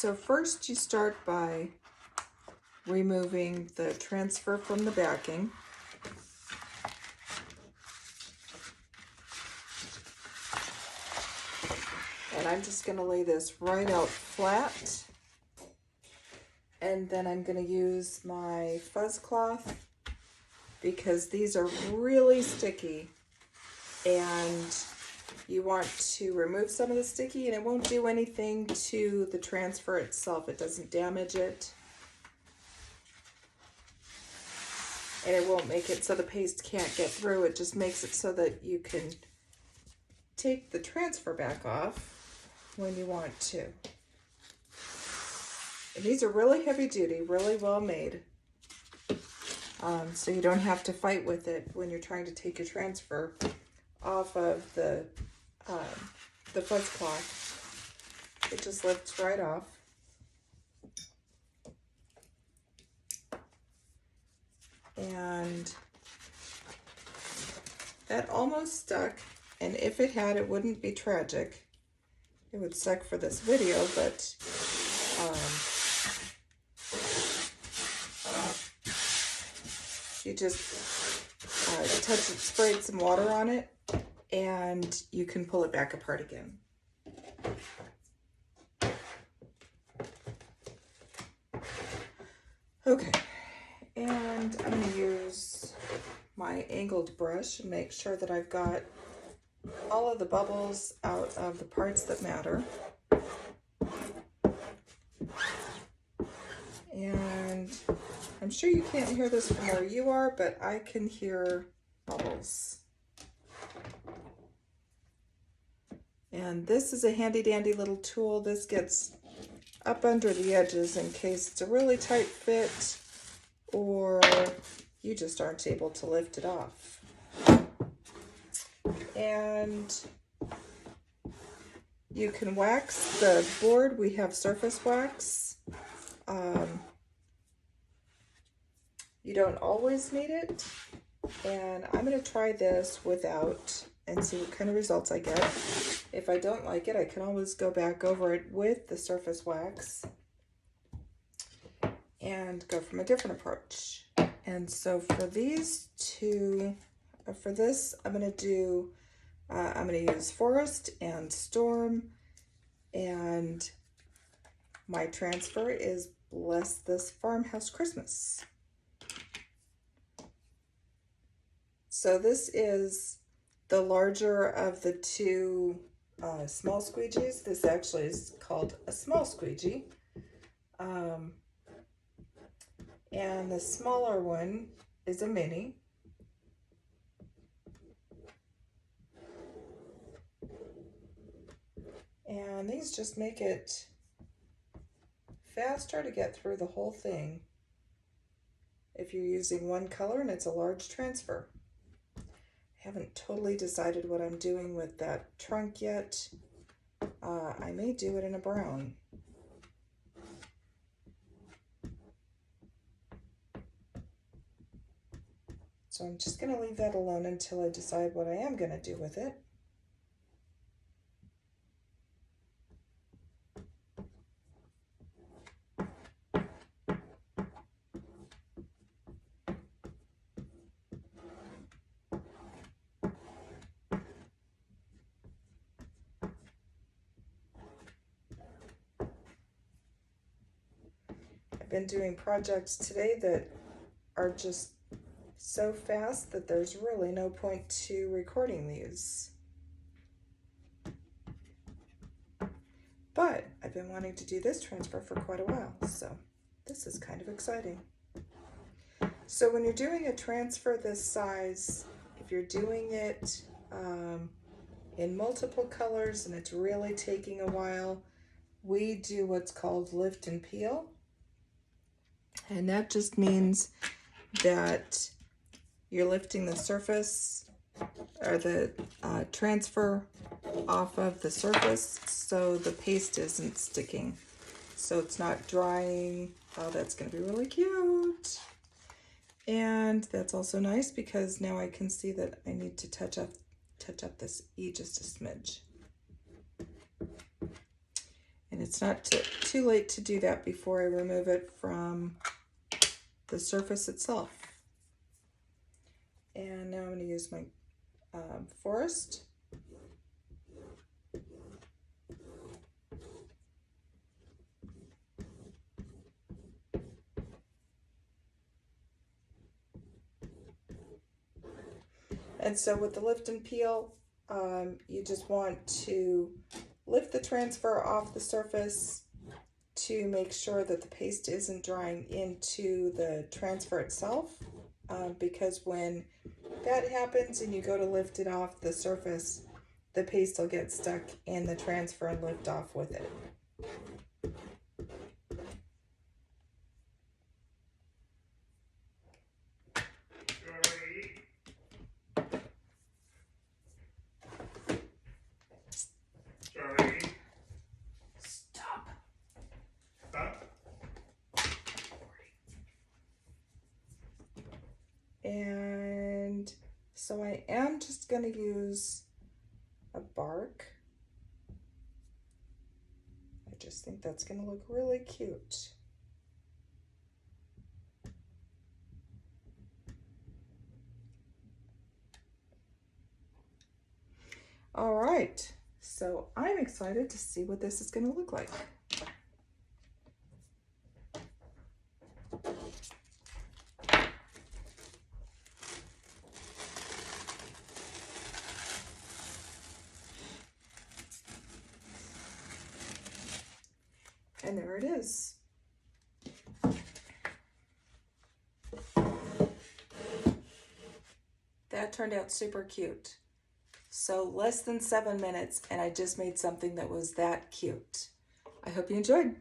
So first you start by removing the transfer from the backing. And I'm just going to lay this right out flat. And then I'm going to use my fuzz cloth because these are really sticky. And you want to remove some of the sticky, and it won't do anything to the transfer itself. It doesn't damage it. And it won't make it so the paste can't get through. It just makes it so that you can take the transfer back off when you want to. And these are really heavy duty, really well made. So you don't have to fight with it when you're trying to take your transfer off of the fuzz cloth. It just lifts right off. And that almost stuck, and if it had, it wouldn't be tragic. It would suck for this video, but you just touch it, sprayed some water on it, and you can pull it back apart again. Okay, and I'm going to use my angled brush and make sure that I've got all of the bubbles out of the parts that matter. And I'm sure you can't hear this from where you are, but I can hear bubbles. And this is a handy dandy little tool. This gets up under the edges in case it's a really tight fit or you just aren't able to lift it off. And you can wax the board. We have surface wax. You don't always need it. And I'm going to try this without and see what kind of results I get. If I don't like it, I can always go back over it with the surface wax and go from a different approach. And so for these two, for this, I'm going to use Forest and Storm, and my transfer is Bless This Farmhouse Christmas. So this is the larger of the two small squeegees. This actually is called a small squeegee. And the smaller one is a mini. And these just make it faster to get through the whole thing if you're using one color and it's a large transfer. I haven't totally decided what I'm doing with that trunk yet. I may do it in a brown. So I'm just going to leave that alone until I decide what I am going to do with it. I've been doing projects today that are just so fast that there's really no point to recording these. But I've been wanting to do this transfer for quite a while, so this is kind of exciting. So when you're doing a transfer this size, if you're doing it in multiple colors and it's really taking a while, we do what's called lift and peel. And that just means that you're lifting the surface or the transfer off of the surface so the paste isn't sticking. So it's not drying. Oh, that's going to be really cute. And that's also nice because now I can see that I need to touch up this E just a smidge. And it's not too late to do that before I remove it from the surface itself. And now I'm going to use my forest. And so with the lift and peel, you just want to lift the transfer off the surface to make sure that the paste isn't drying into the transfer itself, because when that happens and you go to lift it off the surface, the paste will get stuck in the transfer and lift off with it. Stop. And so I am just going to use a bark. I just think that's going to look really cute. All right, so I'm excited to see what this is going to look like. And there it is. That turned out super cute. So less than 7 minutes and I just made something that was that cute. I hope you enjoyed.